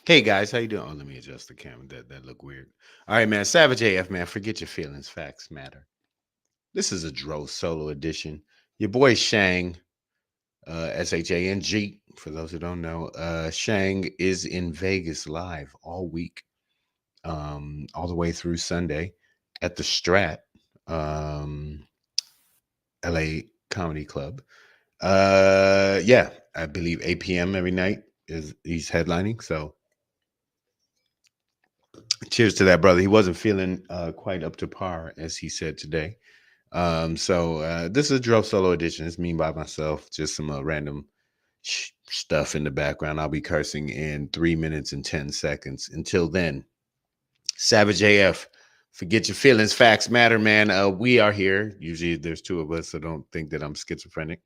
Hey guys, how you doing? Oh, let me adjust the camera. That look weird. All right, man. Savage AF, man. Forget your feelings. Facts matter. This is a Dro solo edition. Your boy Shang, Shang. For those who don't know, Shang is in Vegas live all week, all the way through Sunday at the Strat, um, LA Comedy Club. Yeah, I believe 8 p.m. every night is he's headlining. So cheers to that, brother. He wasn't feeling quite up to par, as he said today. This is a Dro solo edition. It's me by myself, just some random stuff in the background. I'll be cursing in 3 minutes and 10 seconds. Until then, Savage AF, forget your feelings. Facts matter, man. We are here. Usually there's two of us, so don't think that I'm schizophrenic.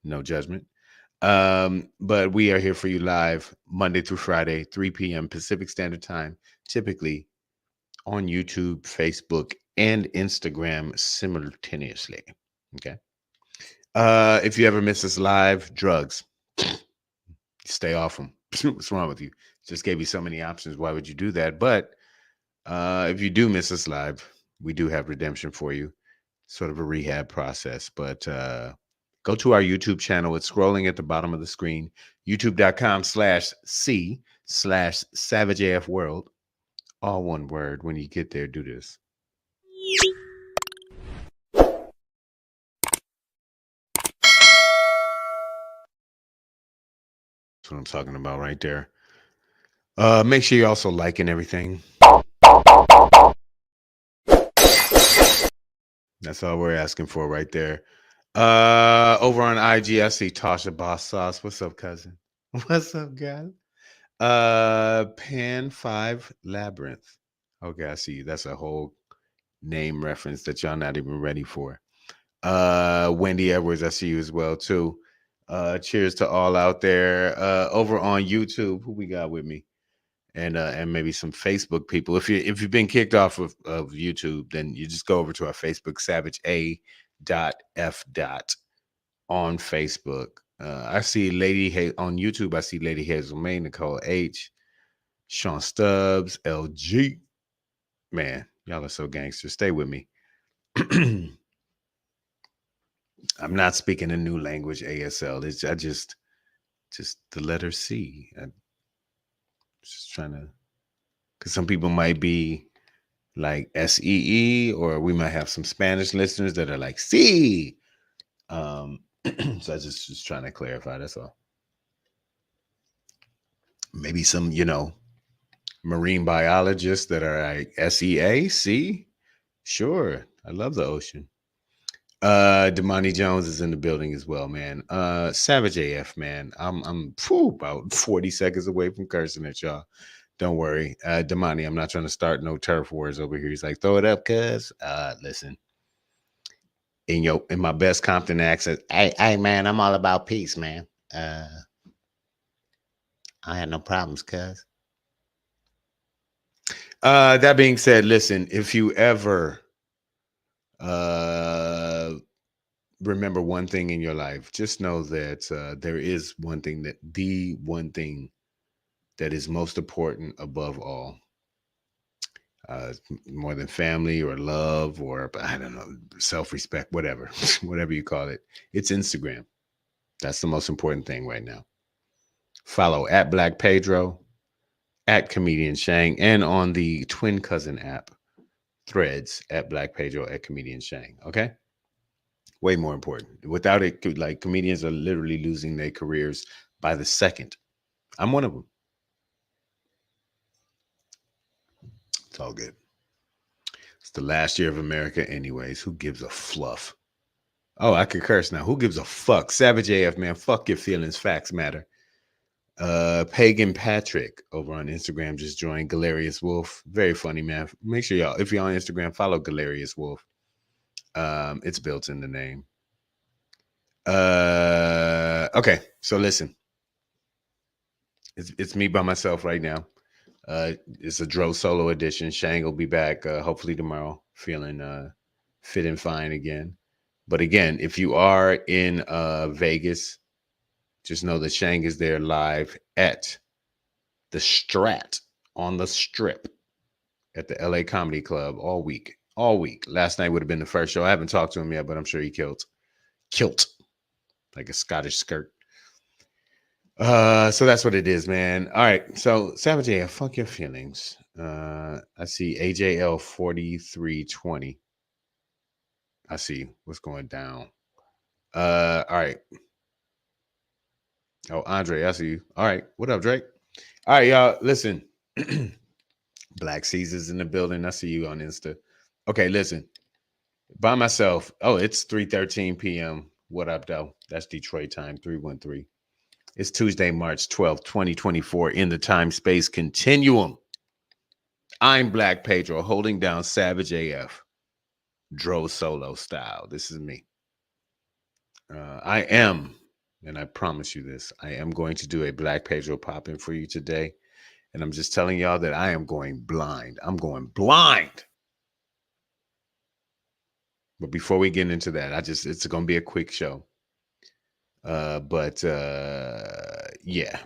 No judgment. But we are here for you live Monday through Friday, 3 p.m. Pacific Standard Time, typically on YouTube, Facebook, and Instagram simultaneously. Okay. If you ever miss us live, drugs, stay off them. What's wrong with you? Just gave you so many options. Why would you do that? But if you do miss us live, we do have redemption for you, sort of a rehab process. But go to our YouTube channel. It's scrolling at the bottom of the screen, youtube.com/C/SavageAF World. All one word. When you get there, do this. That's what I'm talking about right there. Make sure you're also liking everything. That's all we're asking for right there. Over on IG, I see Tasha Boss Sauce. What's up, cousin? What's up, guys? Pan 5 Labyrinth. Okay, I see you. That's a whole name reference that y'all not even ready for. Wendy Edwards, I see you as well too. Cheers to all out there. Over on YouTube, who we got with me? And maybe some Facebook people. If you've been kicked off of YouTube, then you just go over to our Facebook, Savage A. F. on Facebook. I see on YouTube. I see Lady Hazel May, Nicole H, Sean Stubbs, LG. Man, y'all are so gangster. Stay with me. I'm not speaking a new language, ASL. I just the letter C. I'm just trying to, because some people might be like SEE, or we might have some Spanish listeners that are like C. So I just trying to clarify. That's all. Maybe some, marine biologists that are like SEA, C. Sure, I love the ocean. Damani Jones is in the building as well, man. Savage AF, man. I'm about 40 seconds away from cursing at y'all. Don't worry. Damani, I'm not trying to start no turf wars over here. He's like, throw it up, cuz. Listen. In my best Compton accent, hey man, I'm all about peace, man. I had no problems, cuz. That being said, listen, if you ever remember one thing in your life, just know that there is the one thing that is most important above all, more than family or love or, I don't know, self-respect, whatever, whatever you call it. It's Instagram. That's the most important thing right now. Follow at Black Pedro, at Comedian Shang, and on the twin cousin app, Threads, at Black Pedro, at Comedian Shang. Okay? Way more important. Without it, like, comedians are literally losing their careers by the second. I'm one of them. It's all good. Let's the last year of America, anyways. Who gives a fluff? Oh, I could curse now. Who gives a fuck? Savage AF, man. Fuck your feelings. Facts matter. Pagan Patrick over on Instagram just joined. Galerius Wolf. Very funny, man. Make sure y'all, if you're on Instagram, follow Galerius Wolf. It's built in the name. Okay, so listen. It's me by myself right now. It's a Dro solo edition. Shang will be back hopefully tomorrow, feeling fit and fine again. But again, if you are in Vegas, just know that Shang is there live at the Strat on the Strip at the LA Comedy Club all week. All week. Last night would have been the first show. I haven't talked to him yet, but I'm sure he killed like a Scottish skirt. So that's what it is, man. All right. So Savage AF, fuck your feelings. I see AJL 4320. I see what's going down. All right. Oh, Andre, I see you. All right. What up, Drake? All right, y'all. Listen. Black Caesars in the building. I see you on Insta. Okay, listen. By myself. Oh, it's 3:13 p.m. What up, though? That's Detroit time, 313. It's Tuesday, March 12th, 2024, in the time-space continuum. I'm Black Pedro, holding down Savage AF, Dro solo style. This is me. I am, and I promise you this, I am going to do a Black Pedro pop-in for you today. And I'm just telling y'all that I am going blind. I'm going blind. But before we get into that, it's going to be a quick show. Yeah.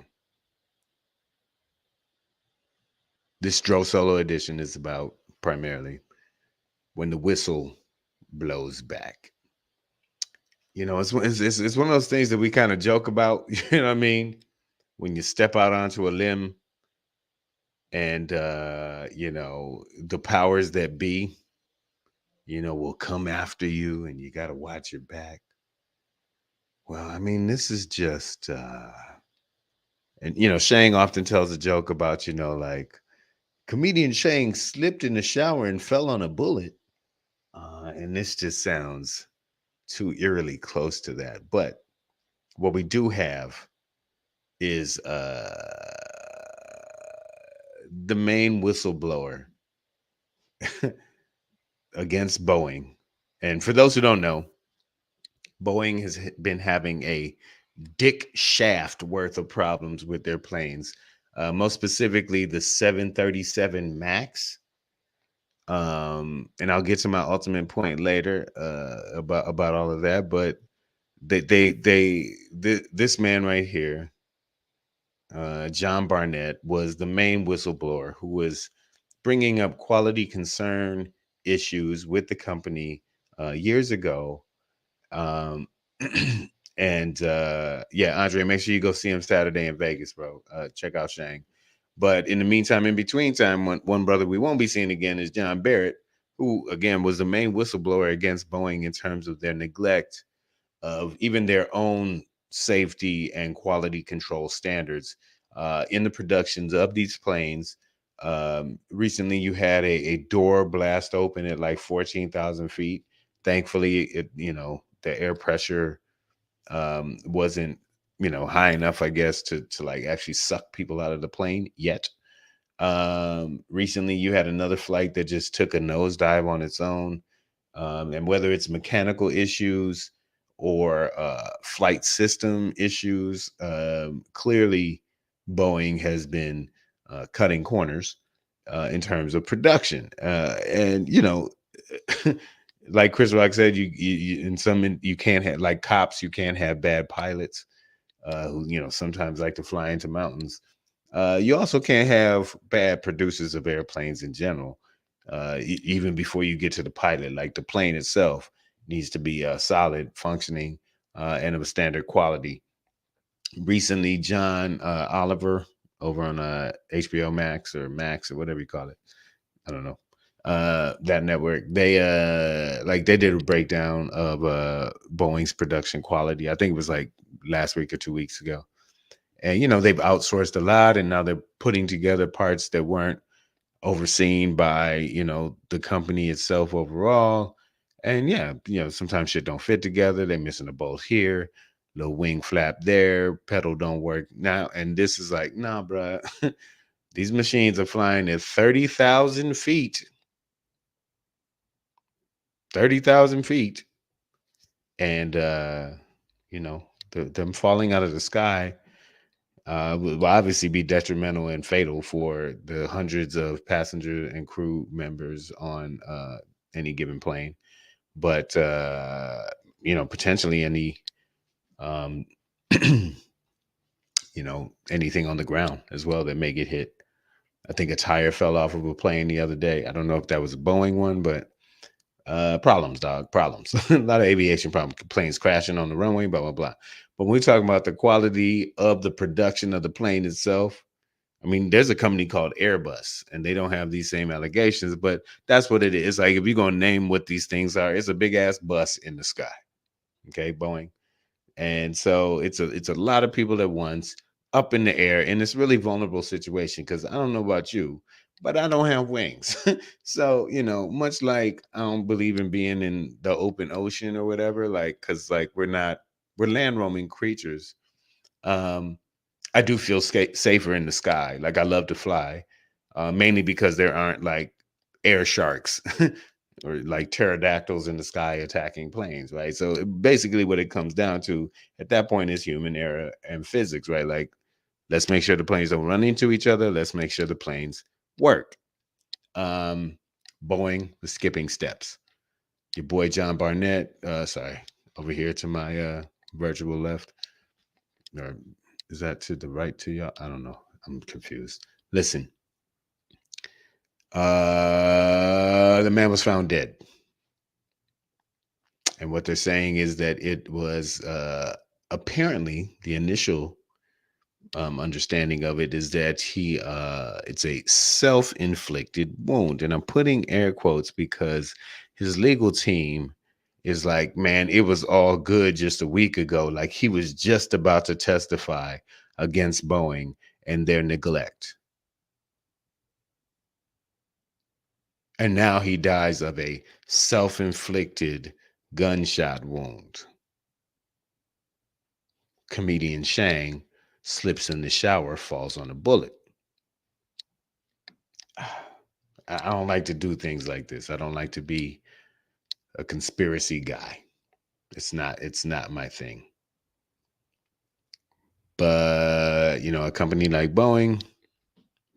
This Dro solo edition is about primarily when the whistle blows back. You know, it's one of those things that we kind of joke about. You know what I mean? When you step out onto a limb and, you know, the powers that be, you know, will come after you and you got to watch your back. Well, I mean, this is just, and, you know, Shang often tells a joke about, you know, like comedian Shang slipped in the shower and fell on a bullet. And this just sounds too eerily close to that. But what we do have is the main whistleblower against Boeing. And for those who don't know, Boeing has been having a dick shaft worth of problems with their planes, most specifically the 737 MAX. And I'll get to my ultimate point later about all of that. But this man right here, John Barnett, was the main whistleblower who was bringing up quality concern issues with the company years ago. And yeah, Andre, make sure you go see him Saturday in Vegas, bro. Check out Shang. But in the meantime, in between time, one brother we won't be seeing again is John Barrett, who again was the main whistleblower against Boeing in terms of their neglect of even their own safety and quality control standards in the productions of these planes. Recently, you had a door blast open at like 14,000 feet. Thankfully, the air pressure wasn't, high enough, I guess, to like actually suck people out of the plane yet. Recently, you had another flight that just took a nosedive on its own. And whether it's mechanical issues or flight system issues, clearly Boeing has been cutting corners in terms of production. And, like Chris Rock said, you can't have, like cops, you can't have bad pilots who, sometimes like to fly into mountains. You also can't have bad producers of airplanes in general. Even before you get to the pilot, like the plane itself needs to be solid, functioning, and of a standard quality. Recently, John Oliver over on HBO Max or whatever you call it, I don't know, that network, they did a breakdown of Boeing's production quality. I think it was like last week or 2 weeks ago. And they've outsourced a lot, and now they're putting together parts that weren't overseen by, the company itself overall. And yeah, sometimes shit don't fit together. They're missing a bolt here, little wing flap there, pedal don't work now. And this is like, nah, bruh. These machines are flying at 30,000 feet, 30,000 feet. And, them falling out of the sky will obviously be detrimental and fatal for the hundreds of passenger and crew members on any given plane. But, potentially any, um, anything on the ground as well that may get hit. I think a tire fell off of a plane the other day. I don't know if that was a Boeing one, but problems, dog, problems. A lot of aviation problems. Planes crashing on the runway, blah, blah, blah. But when we're talking about the quality of the production of the plane itself, I mean, there's a company called Airbus, and they don't have these same allegations, but that's what it is. Like, if you're going to name what these things are, it's a big ass bus in the sky. Okay, Boeing. And so it's a lot of people at once up in the air in this really vulnerable situation. Because I don't know about you, but I don't have wings. So, much like I don't believe in being in the open ocean or whatever, like, because like we're land roaming creatures. Um, I do feel safer in the sky. Like, I love to fly, mainly because there aren't like air sharks or like pterodactyls in the sky attacking planes, right? So basically, what it comes down to at that point is human error and physics, right? Like, let's make sure the planes don't run into each other. Let's make sure the planes work. Um, Boeing was skipping steps. Your boy John Barnett, sorry, over here to my virtual left, or is that to the right to y'all? I don't know. I'm confused. Listen, the man was found dead. And what they're saying is that it was apparently the initial understanding of it is that it's a self-inflicted wound. And I'm putting air quotes because his legal team is like, man, it was all good just a week ago. Like, he was just about to testify against Boeing and their neglect. And now he dies of a self-inflicted gunshot wound. Comedian Shang slips in the shower, falls on a bullet. I don't like to do things like this. I don't like to be a conspiracy guy. It's not my thing. But, a company like Boeing,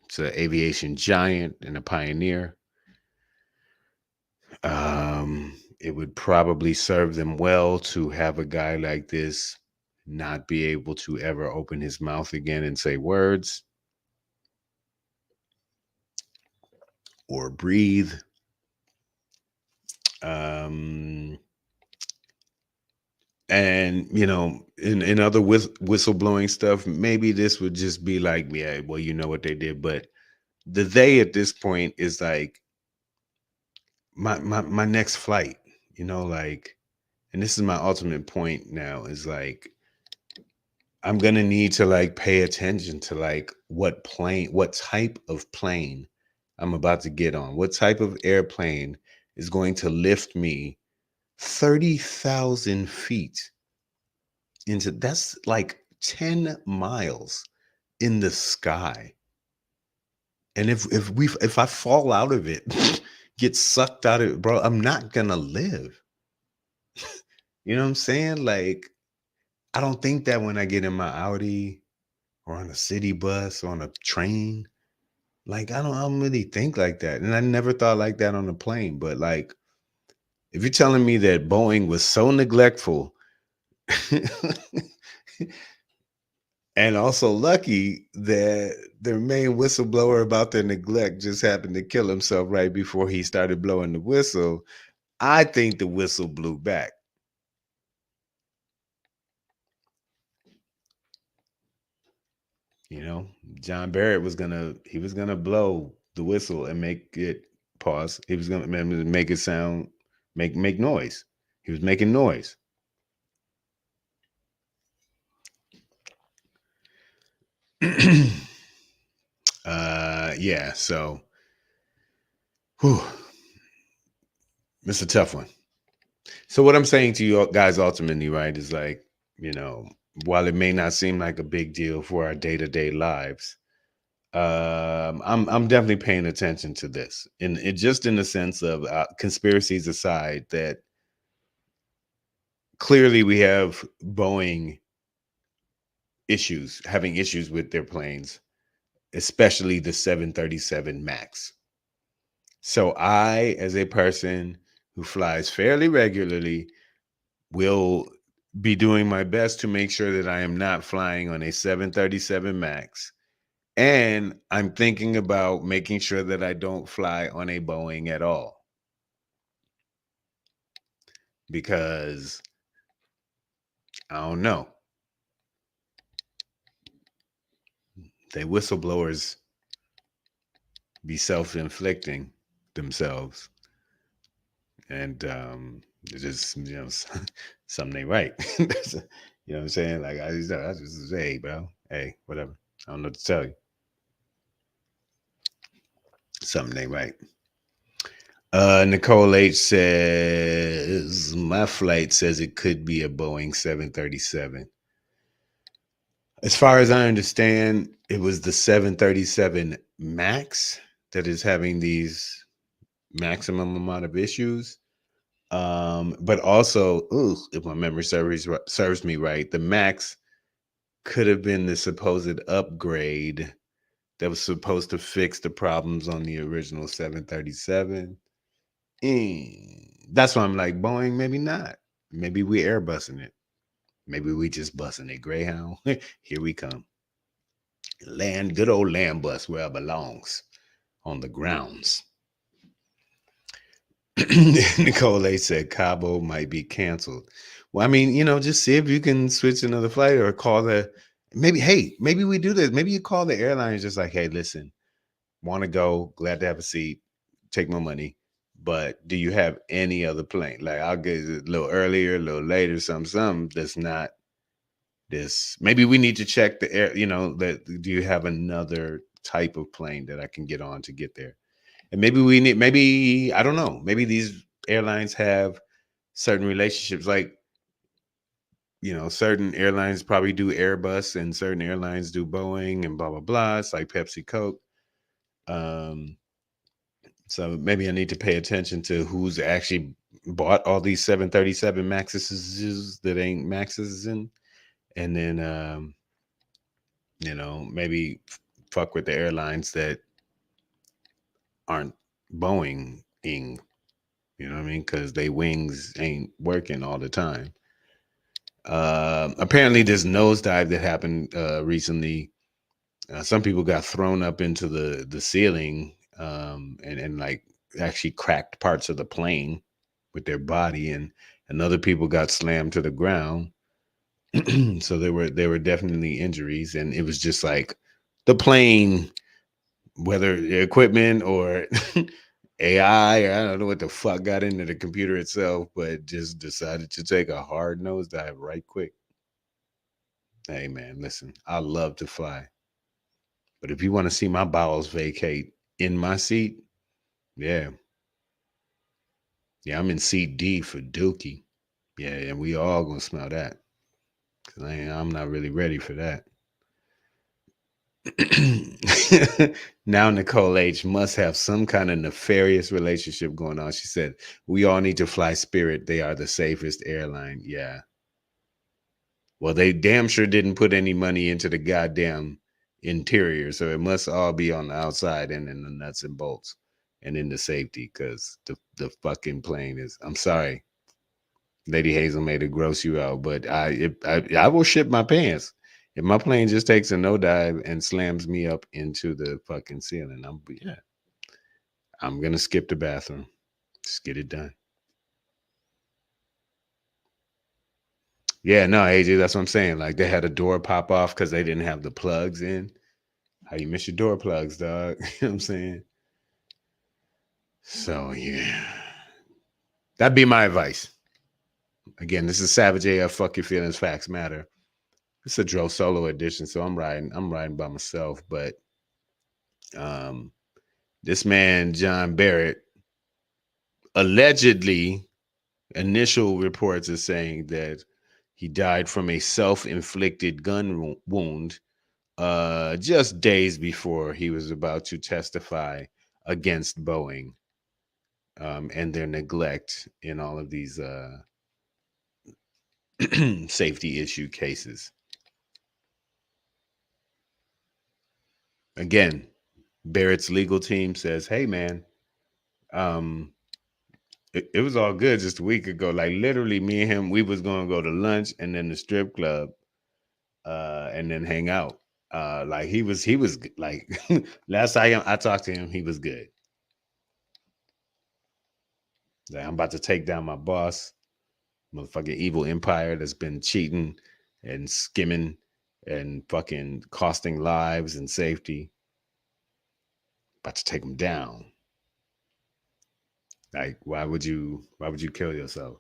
it's an aviation giant and a pioneer. It would probably serve them well to have a guy like this not be able to ever open his mouth again and say words or breathe. And in other whistleblowing stuff, maybe this would just be like, yeah, well, you know what they did. But the they at this point is like my next flight, like, and this is my ultimate point now, is like, I'm gonna need to like pay attention to like what type of plane I'm about to get on, what type of airplane is going to lift me 30,000 feet into, that's like 10 miles in the sky. And if I fall out of it, get sucked out of it, bro, I'm not gonna live. You know what I'm saying? Like, I don't think that when I get in my Audi or on a city bus or on a train. Like, I don't really think like that. And I never thought like that on a plane. But like, if you're telling me that Boeing was so neglectful and also lucky that their main whistleblower about their neglect just happened to kill himself right before he started blowing the whistle, I think the whistle blew back. John Barrett was gonna blow the whistle and make it pause. He was gonna make it sound, make noise. He was making noise. Yeah, so Whew, it's a tough one. So what I'm saying to you guys ultimately, right, is like, you know, while it may not seem like a big deal for our day-to-day lives, I'm definitely paying attention to this, and it just in the sense of conspiracies aside, that clearly we have Boeing having issues with their planes, especially the 737 Max. So I, as a person who flies fairly regularly, will be doing my best to make sure that I am not flying on a 737 Max. And I'm thinking about making sure that I don't fly on a Boeing at all, because I don't know. They whistleblowers be self-inflicting themselves, and it's just, something ain't right. You know what I'm saying? Like I just say, hey, bro, hey, whatever. I don't know what to tell you. Something ain't right. Nicole H says my flight says it could be a Boeing 737. As far as I understand, it was the 737 Max that is having these maximum amount of issues. But also, ooh, if my memory serves me right, the Max could have been the supposed upgrade that was supposed to fix the problems on the original 737. That's why I'm like, Boeing, maybe not. Maybe we Airbusing it. Maybe we just busting a Greyhound. Here we come. Land, good old land bus where it belongs, on the grounds. Nicole A said Cabo might be canceled. Well, I mean, just see if you can switch another flight or call maybe we do this. Maybe you call the airlines just like, hey, listen, want to go, glad to have a seat, take my money. But do you have any other plane? Like, I'll get it a little earlier, a little later, something that's not this. Maybe we need to check the air, that do you have another type of plane that I can get on to get there? And maybe I don't know, maybe these airlines have certain relationships, like, certain airlines probably do Airbus and certain airlines do Boeing and blah blah blah. It's like Pepsi Coke. Um, so maybe I need to pay attention to who's actually bought all these 737 Maxes that ain't Maxes and then maybe fuck with the airlines that aren't Boeing-ing. You know what I mean? Because they wings ain't working all the time. Apparently, this nosedive that happened recently, some people got thrown up into the ceiling, and like actually cracked parts of the plane with their body, and other people got slammed to the ground. So there were definitely injuries, and it was just like the plane, whether the equipment or AI, or I don't know what the fuck got into the computer itself, but just decided to take a hard nosedive right quick. Hey man, listen, I love to fly, but if you want to see my bowels vacate in my seat, yeah, yeah, I'm in seat D for Dookie. Yeah, and we all gonna smell that, because I'm not really ready for that. Now Nicole H must have some kind of nefarious relationship going on. She said, we all need to fly Spirit. They are the safest airline. Yeah. Well, they damn sure didn't put any money into the goddamn interior. So it must all be on the outside and in the nuts and bolts and in the safety, because the fucking plane is, I'm sorry, Lady Hazel made it gross you out, but I will shit my pants if my plane just takes a no dive and slams me up into the fucking ceiling. I'm gonna skip the bathroom. Just get it done. Yeah, no, AJ, that's what I'm saying. Like, they had a door pop off because they didn't have the plugs in. How you miss your door plugs, dog? You know what I'm saying? So yeah, that'd be my advice. Again, this is Savage AF. Fuck your feelings, facts matter. It's a Dro solo edition, so I'm riding by myself. But this man John Barrett, Allegedly, initial reports are saying that he died from a self-inflicted gun wound just days before he was about to testify against Boeing and their neglect in all of these safety issue cases. Again, Barrett's legal team says, "Hey, man, um, it was all good just a week ago. Like literally, me and him, we was gonna go to lunch and then the strip club, and then hang out. Like he was like last I talked to him, he was good. Like I'm about to take down my boss, motherfucking evil empire that's been cheating and skimming and fucking costing lives and safety. About to take him down. Like, why would you kill yourself?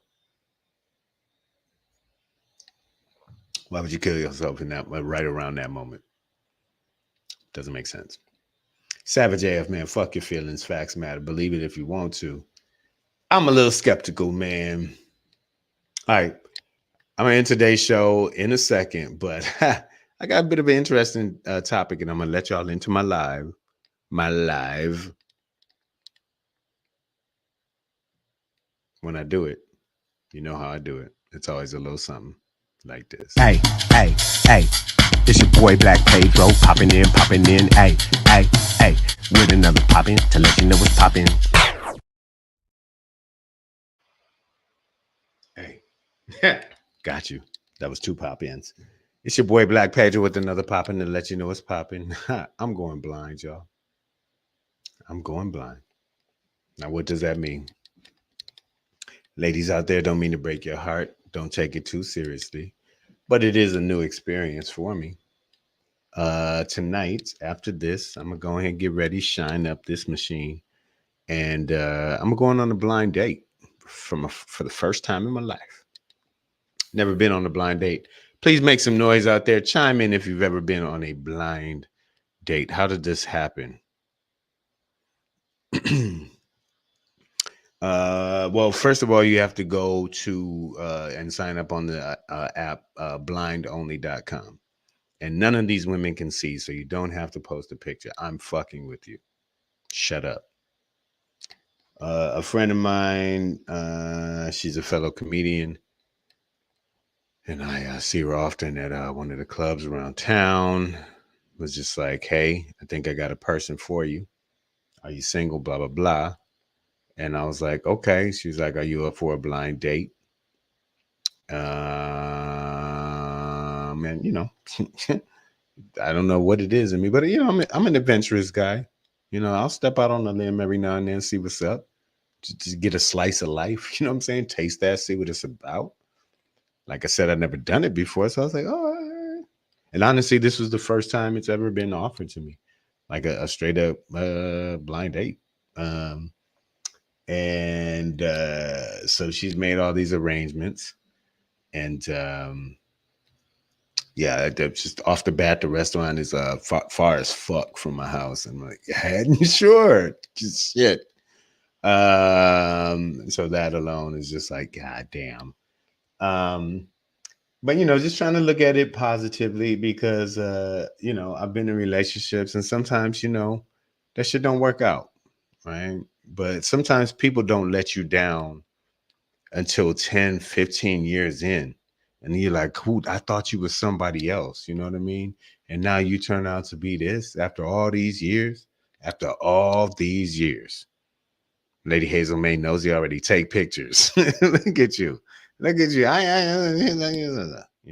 Why would you kill yourself in that right around that moment? Doesn't make sense. Savage AF, man, fuck your feelings. Facts matter. Believe it if you want to. I'm a little skeptical, man. All right. I'm gonna end today's show in a second, but I got a bit of an interesting topic, and I'm gonna let y'all into my live. My live. When I do it, you know how I do it. It's always a little something like this. Hey, hey, hey. It's your boy Black Pedro popping in, hey, hey, hey, with another popping to let you know what's popping. Hey, got you. That was 2 pop-ins. It's your boy Black Pedro with another popping to let you know what's popping. I'm going blind, y'all. I'm going blind. Now, what does that mean? Ladies out there, don't mean to break your heart. Don't take it too seriously. But it is a new experience for me. Tonight, after this, I'm gonna go ahead and get ready, shine up this machine, and I'm going on a blind date for the first time in my life. Never been on a blind date. Please make some noise out there. Chime in if you've ever been on a blind date. How did this happen? Well, first of all, you have to go to and sign up on the app blindonly.com. And none of these women can see, so you don't have to post a picture. I'm fucking with you. Shut up. A friend of mine, she's a fellow comedian, and I see her often at one of the clubs around town. Was just like, hey, I think I got a person for you. Are you single? Blah, blah, blah. And I was like, okay. She was like, are you up for a blind date? And you know, I don't know what it is in me, but you know, I'm an adventurous guy. You know, I'll step out on a limb every now and then, see what's up, just get a slice of life. You know what I'm saying? Taste that, see what it's about. Like I said, I've never done it before, so I was like, oh. All right. And honestly, this was the first time it's ever been offered to me, like a straight up blind date. And so she's made all these arrangements, and yeah, just off the bat, the restaurant is far as fuck from my house. I'm like, yeah, sure, just shit. So that alone is just like, god damn. But you know, just trying to look at it positively because you know, I've been in relationships, and sometimes you know that shit don't work out, right? But sometimes people don't let you down until 10, 15 years in. And you're like, who? I thought you was somebody else. You know what I mean? And now you turn out to be this after all these years. After all these years. Lady Hazel May knows you already take pictures. Look at you. Look at you. You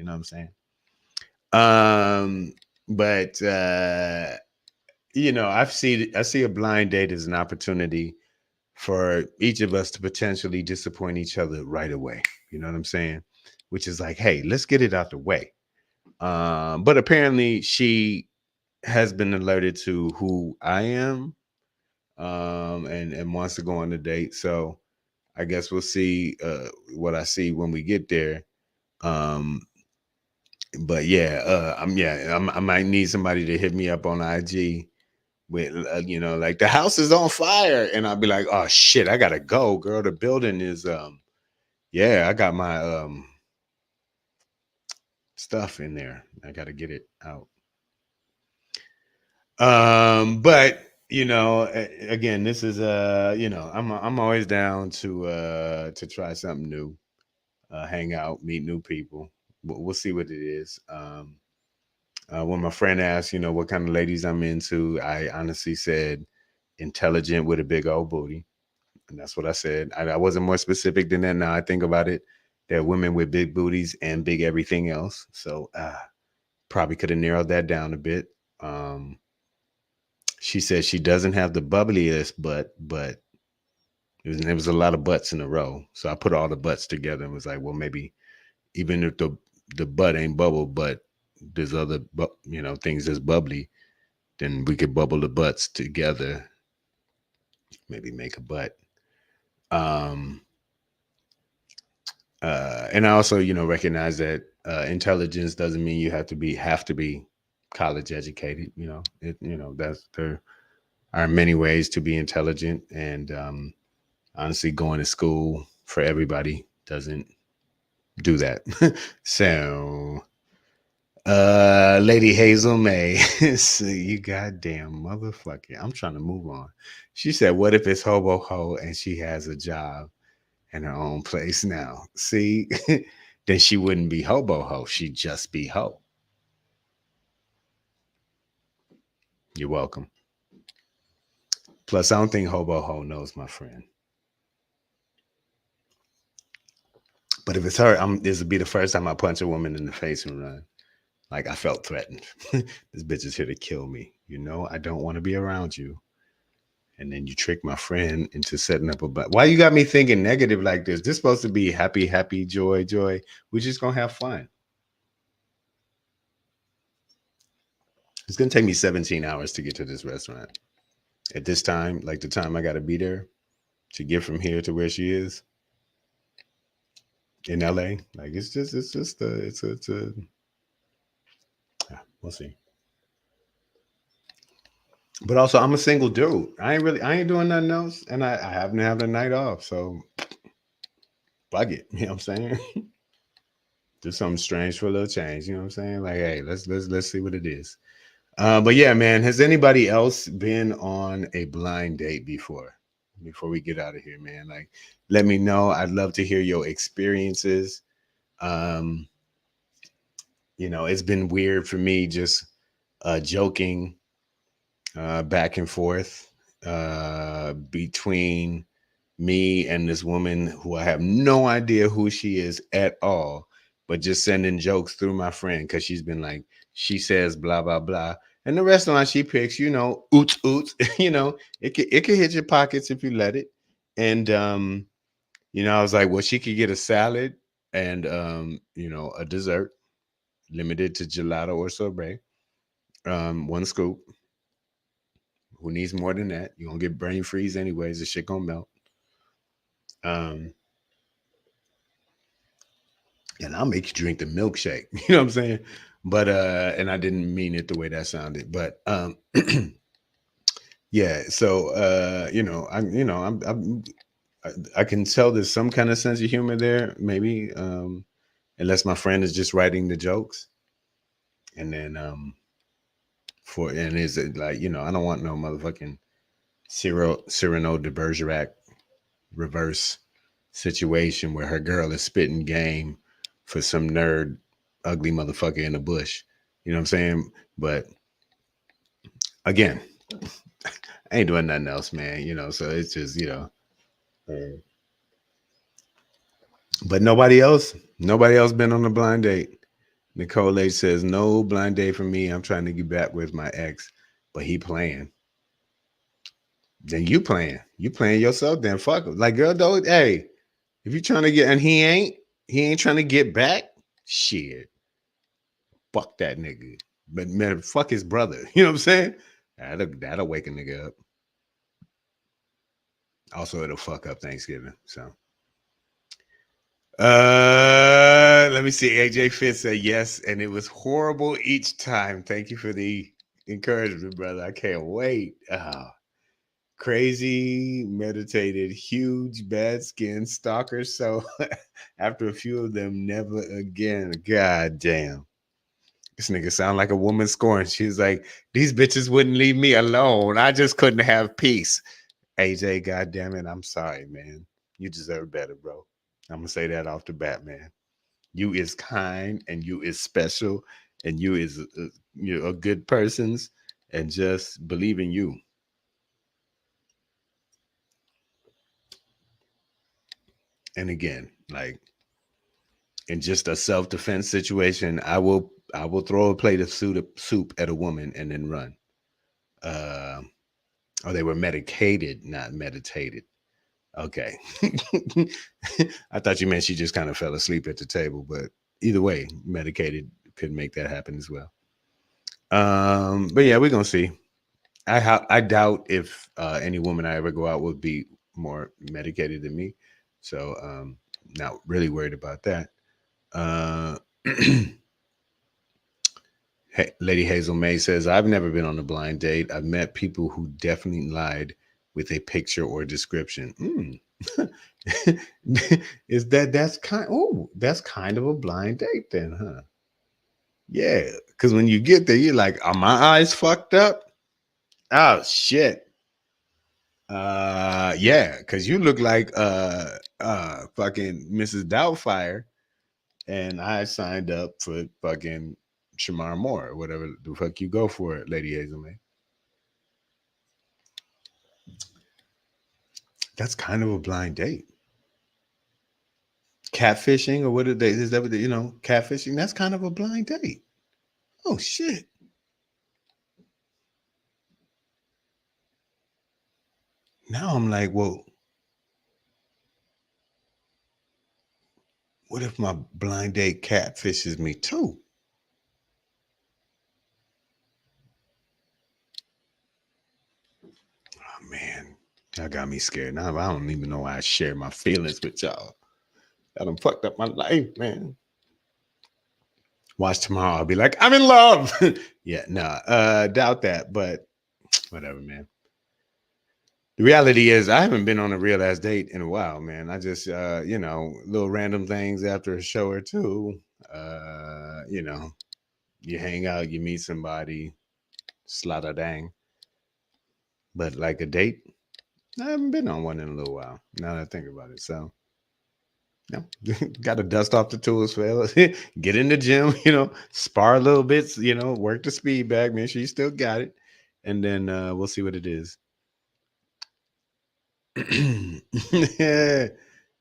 know what I'm saying? But you know, I see a blind date as an opportunity for each of us to potentially disappoint each other right away. You know what I'm saying? Which is like, hey, let's get it out the way. But apparently she has been alerted to who I am, and wants to go on the date. So I guess we'll see what I see when we get there. Um, but yeah, I might need somebody to hit me up on IG with like the house is on fire, and I'll be like, oh shit, I gotta go, girl. The building is yeah, I got my stuff in there. I gotta get it out. But again, this is I'm always down to try something new, hang out, meet new people. We'll see what it is. When my friend asked, what kind of ladies I'm into, I honestly said intelligent with a big old booty. And that's what I said. I wasn't more specific than that. Now I think about it. There are women with big booties and big everything else. So probably could have narrowed that down a bit. She said she doesn't have the bubbliest butt, but there was a lot of butts in a row. So I put all the butts together and was like, well, maybe even if the butt ain't bubble, but there's other things that's bubbly, then we could bubble the butts together, maybe make a butt. And I also recognize that intelligence doesn't mean you have to be college educated. That's there are many ways to be intelligent, and honestly, going to school for everybody doesn't do that. So Lady Hazel May, you goddamn motherfucker. I'm trying to move on. She said, what if it's hobo ho and she has a job and her own place now? See, then she wouldn't be hobo ho. She'd just be ho. You're welcome. Plus, I don't think hobo ho knows my friend. But if it's her, this would be the first time I punch a woman in the face and run. Like, I felt threatened. This bitch is here to kill me. I don't want to be around you. And then you trick my friend into setting up why you got me thinking negative like this? This is supposed to be happy, happy, joy, joy. We're just going to have fun. It's going to take me 17 hours to get to this restaurant. At this time, like the time I got to be there to get from here to where she is in LA. Like, we'll see. But also, I'm a single dude. I ain't doing nothing else, and I happen to have the night off, so fuck it. You know what I'm saying? Do something strange for a little change. You know what I'm saying? Like, hey, let's see what it is. But yeah, man, has anybody else been on a blind date before? Before we get out of here, man, like, let me know. I'd love to hear your experiences. It's been weird for me just joking back and forth between me and this woman who I have no idea who she is at all, but just sending jokes through my friend because she's been like, she says blah blah blah, and the restaurant she picks, oots oots, it could hit your pockets if you let it. And I was like, well, she could get a salad and a dessert limited to gelato or sorbet, one scoop. Who needs more than that? You're gonna get brain freeze anyways. The shit gonna melt. And I'll make you drink the milkshake. You know what I'm saying? But and I didn't mean it the way that sounded. But yeah. So I can tell there's some kind of sense of humor there, maybe, unless my friend is just writing the jokes. And then is it like, I don't want no motherfucking Cyrano de Bergerac reverse situation where her girl is spitting game for some nerd ugly motherfucker in the bush. You know what I'm saying? But again, I ain't doing nothing else, man. So it's just, but nobody else been on a blind date. Nicole H says, no blind date for me. I'm trying to get back with my ex, but he playing. Then you playing yourself. Then fuck him. Like, girl, though, hey, if you trying to get, and he ain't trying to get back, shit, fuck that nigga. But man, fuck his brother. You know what I'm saying? That'll wake a nigga up. Also, it'll fuck up Thanksgiving. So, let me see. AJ Fitz said yes, and it was horrible each time. Thank you for the encouragement, brother. I can't wait. Crazy, meditated, huge, bad skin stalkers. So after a few of them, never again. God damn. This nigga sound like a woman scorned. She's like, these bitches wouldn't leave me alone. I just couldn't have peace. AJ, God damn it. I'm sorry, man. You deserve better, bro. I'm gonna say that off the bat, man. You is kind and you is special and you is you're a good persons and just believe in you. And again, like in just a self-defense situation, I will throw a plate of soup at a woman and then run. Uh, oh, they were medicated, not meditated. Okay. I thought you meant she just kind of fell asleep at the table, but either way, medicated could make that happen as well. But yeah, we're gonna see. I doubt if any woman I ever go out with be more medicated than me. So not really worried about that. Uh Lady Hazel May says, I've never been on a blind date. I've met people who definitely lied with a picture or description. Is that's kind of a blind date then, huh? Yeah, because when you get there, you're like, are my eyes fucked up? Oh shit. Yeah, because you look like fucking Mrs. Doubtfire, and I signed up for fucking Shamar Moore, or whatever the fuck you go for it, Lady Hazelman. That's kind of a blind date. Catfishing, or what are they? Is that what they, catfishing? That's kind of a blind date. Oh shit. Now I'm like, well, what if my blind date catfishes me too? Oh man, y'all got me scared. Now I don't even know why I share my feelings with y'all. I done fucked up my life, man. Watch tomorrow. I'll be like, I'm in love. Yeah, nah, doubt that, but whatever, man. The reality is I haven't been on a real ass date in a while, man. I just little random things after a show or two. You hang out, you meet somebody, slaughter dang. But like a date, I haven't been on one in a little while. Now that I think about it. So no, got to dust off the tools, fellas. Get in the gym, spar a little bit, work the speed bag, make sure you still got it. And then we'll see what it is.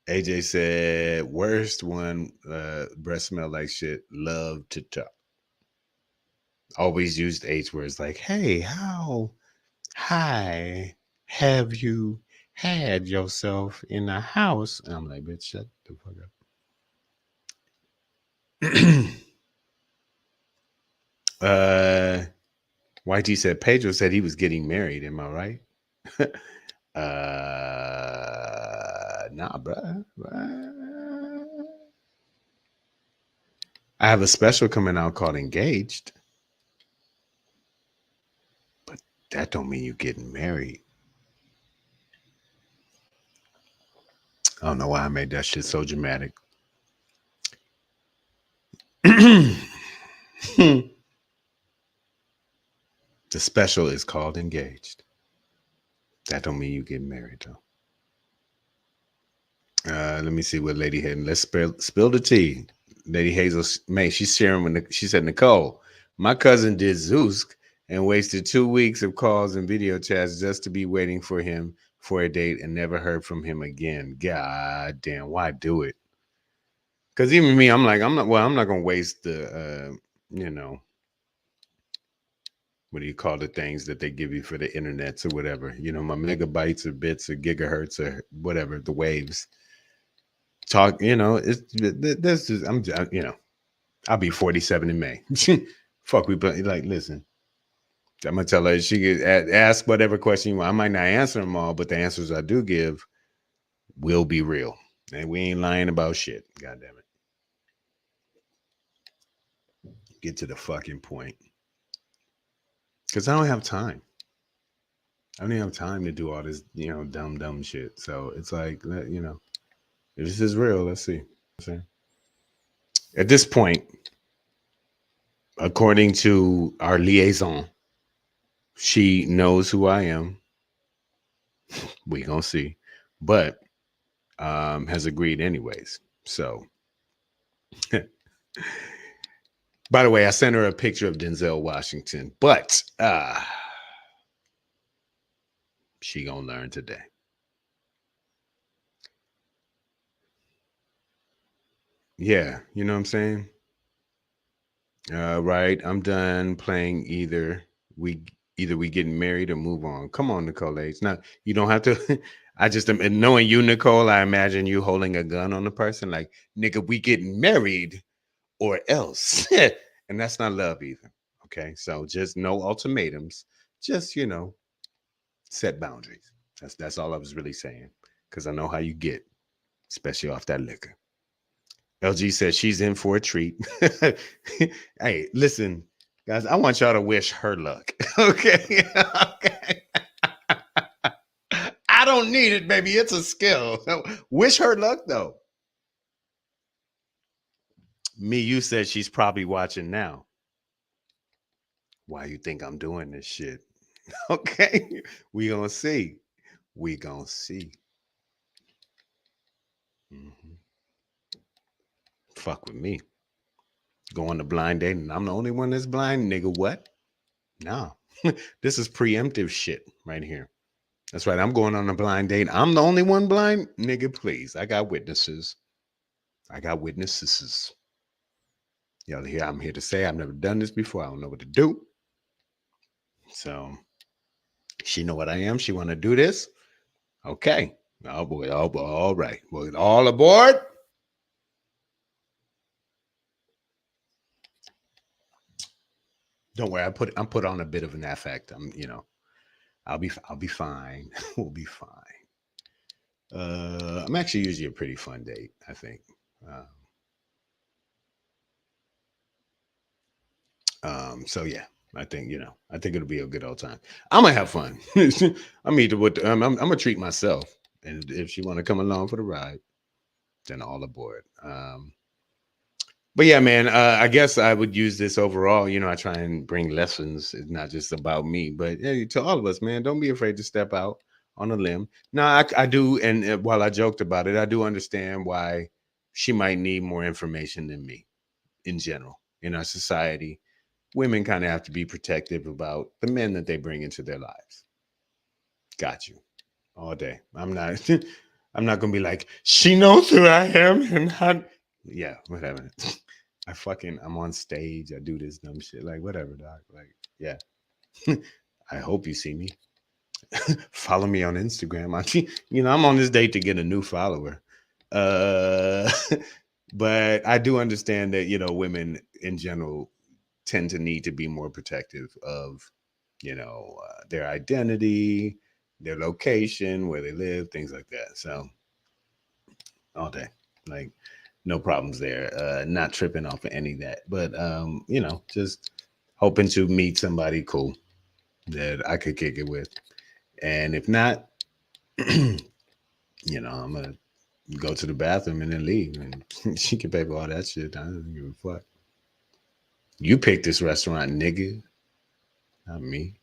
AJ said, worst one, breath smell like shit, love to talk. Always used H words like, hey, how high have you had yourself in the house? And I'm like, bitch, shut the fuck up. YG said, Pedro said he was getting married. Am I right? Nah, bruh. I have a special coming out called Engaged. But that don't mean you getting married. I don't know why I made that shit so dramatic. The special is called Engaged. That don't mean you getting married though. Let me see what Lady Hayden. Let's spill the tea. Lady Hazel May. She's sharing she said, Nicole, my cousin did Zeus and wasted 2 weeks of calls and video chats just to be waiting for him for a date and never heard from him again. God damn, why do it? Because even me, I'm not gonna waste the what do you call the things that they give you for the internets or whatever? My megabytes or bits or gigahertz or whatever, the waves. Talk, it's this is I'll be 47 in May. Fuck, we like listen. I'm gonna tell her she could ask whatever question you want. I might not answer them all, but the answers I do give will be real, and we ain't lying about shit. God damn it. Get to the fucking point. because I don't have time. I don't even have time to do all this, dumb shit. So it's like, if this is real, let's see. At this point, according to our liaison, she knows who I am. We gonna see, but has agreed anyways. So, by the way, I sent her a picture of Denzel Washington, but she gonna learn today. Yeah, you know what I'm saying? Right. I'm done playing we getting married or move on. Come on, Nicole. It's not you don't have to. I just am and knowing you, Nicole, I imagine you holding a gun on the person, like, nigga, we getting married or else. And that's not love either. Okay. So just no ultimatums. Just, set boundaries. That's all I was really saying. Cause I know how you get, especially off that liquor. LG says she's in for a treat. Hey, listen, guys, I want y'all to wish her luck. Okay. Okay. I don't need it, baby. It's a skill. Wish her luck, though. Me, you said she's probably watching now. Why you think I'm doing this shit? Okay. We gonna see. We gonna see. Mhm. Fuck with me. Going to blind date and I'm the only one that's blind, nigga. What? No. This is preemptive shit right here. That's right. I'm going on a blind date. I'm the only one blind, nigga. Please, I got witnesses. I got witnesses. Y'all here? I'm here to say I've never done this before. I don't know what to do. So she know what I am. She want to do this. Okay. Oh boy. Oh boy. All right. Well, all aboard. Don't worry. I'm put on a bit of an affect. I'll be fine. We'll be fine. I'm actually usually a pretty fun date, I think. So yeah, I think it'll be a good old time. I'm gonna have fun. I'm gonna treat myself, and if she want to come along for the ride, then all aboard. But yeah, man, I guess I would use this overall. I try and bring lessons. It's not just about me, but yeah, to all of us, man, don't be afraid to step out on a limb. Now, I do, and while I joked about it, I do understand why she might need more information than me in general in our society. Women kind of have to be protective about the men that they bring into their lives. Got you all day. I'm not. I'm not gonna be like she knows who I am and how. Yeah, whatever. I'm on stage. I do this dumb shit. Like whatever, dog. Like yeah. I hope you see me. Follow me on Instagram. I'm on this date to get a new follower. Uh, but I do understand that women in general tend to need to be more protective of their identity, their location, where they live, things like that. So all day, like no problems there. Not tripping off of any of that, but just hoping to meet somebody cool that I could kick it with. And if not, I'm gonna go to the bathroom and then leave, and she can pay for all that shit. I don't give a fuck. You picked this restaurant, nigga, not me.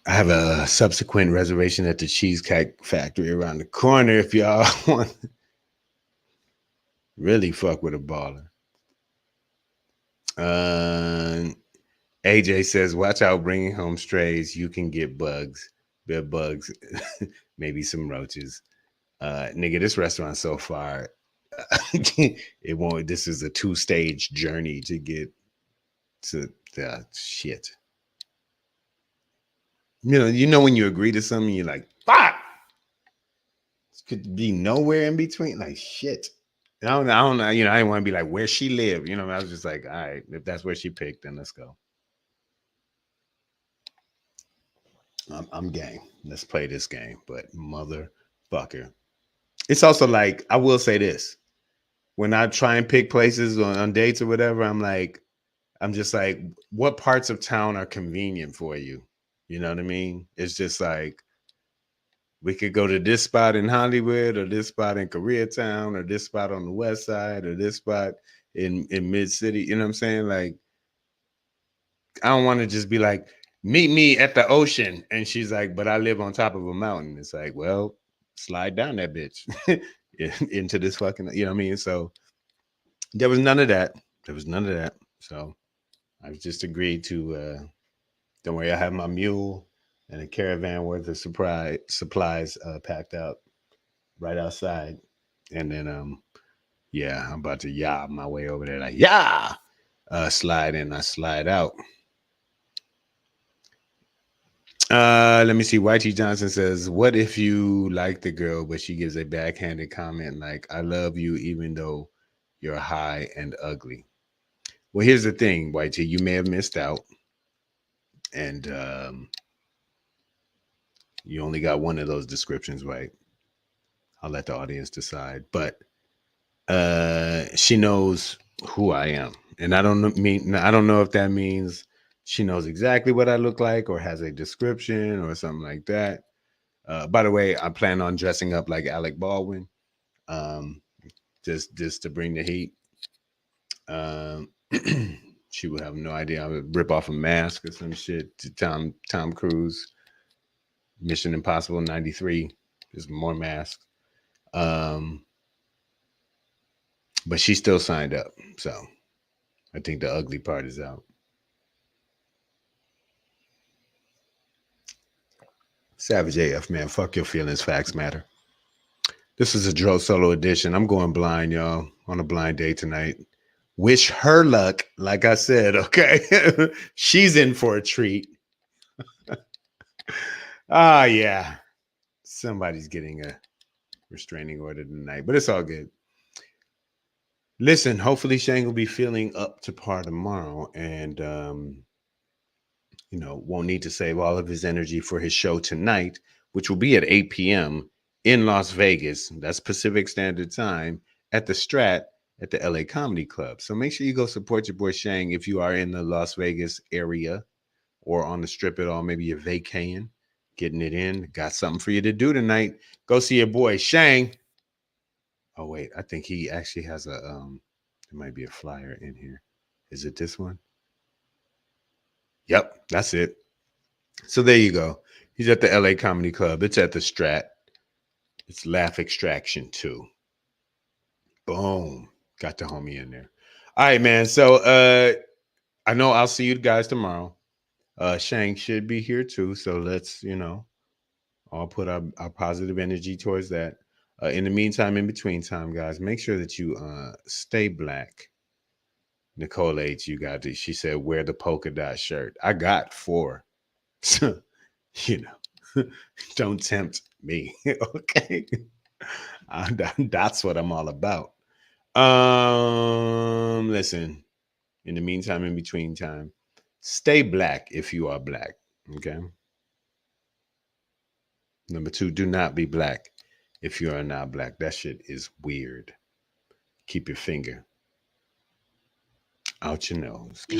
I have a subsequent reservation at the Cheesecake Factory around the corner if y'all want to really fuck with a baller. AJ says, watch out bringing home strays. You can get bugs, bed bugs, maybe some roaches. Nigga, this restaurant so far, it won't. This is a 2-stage journey to get to the shit. When you agree to something, you're like, fuck. This could be nowhere in between. Like shit. I don't know. I didn't want to be like where she lived. I was just like, all right, if that's where she picked, then let's go. I'm game. Let's play this game. But motherfucker. It's also like, I will say this. When I try and pick places on dates or whatever, I'm like, I'm just like, what parts of town are convenient for you? You know what I mean? It's just like we could go to this spot in Hollywood, or this spot in Koreatown, or this spot on the west side, or this spot in mid city. You know what I'm saying? Like, I don't want to just be like, meet me at the ocean. And she's like, but I live on top of a mountain. It's like, well, slide down that bitch into this fucking, you know what I mean? So there was none of that. There was none of that. So I just agreed to, don't worry, I have my mule and a caravan worth of supplies packed out right outside. And then, yeah, I'm about to yob my way over there. Like, yeah, slide in, I slide out. Let me see. YT Johnson says, what if you like the girl, but she gives a backhanded comment like, I love you, even though you're high and ugly? Well, here's the thing, YT, you may have missed out. And you only got one of those descriptions right. I'll let the audience decide. But she knows who I am. And I don't know if that means she knows exactly what I look like or has a description or something like that. By the way, I plan on dressing up like Alec Baldwin, just to bring the heat. She would have no idea. I would rip off a mask or some shit to Tom Cruise. Mission Impossible 93. There's more masks. But she still signed up, so I think the ugly part is out. Savage AF, man. Fuck your feelings. Facts matter. This is a Dro Solo edition. I'm going blind, y'all, on a blind date tonight. Wish her luck, like I said, okay? She's in for a treat. Yeah. Somebody's getting a restraining order tonight, but it's all good. Listen, hopefully Shang will be feeling up to par tomorrow and, won't need to save all of his energy for his show tonight, which will be at 8 p.m. in Las Vegas. That's Pacific Standard Time at the Strat at the LA Comedy Club. So make sure you go support your boy Shang if you are in the Las Vegas area or on the Strip at all. Maybe you're vacating, getting it in. Got something for you to do tonight. Go see your boy Shang. Oh, wait. I think he actually has there might be a flyer in here. Is it this one? Yep, that's it. So there you go. He's at the LA Comedy Club. It's at the Strat. It's Laugh Extraction 2. Boom. Got the homie in there. All right, man. So I know I'll see you guys tomorrow. Shang should be here too. So let's, all put our positive energy towards that. In the meantime, in between time, guys, make sure that you stay black. Nicole H, you got this. She said, wear the polka dot shirt. I got 4. So, don't tempt me. Okay. That's what I'm all about. Listen, in the meantime, in between time, stay black if you are black. Okay. Number 2, do not be black if you are not black. That shit is weird. Keep your finger out your nose. God.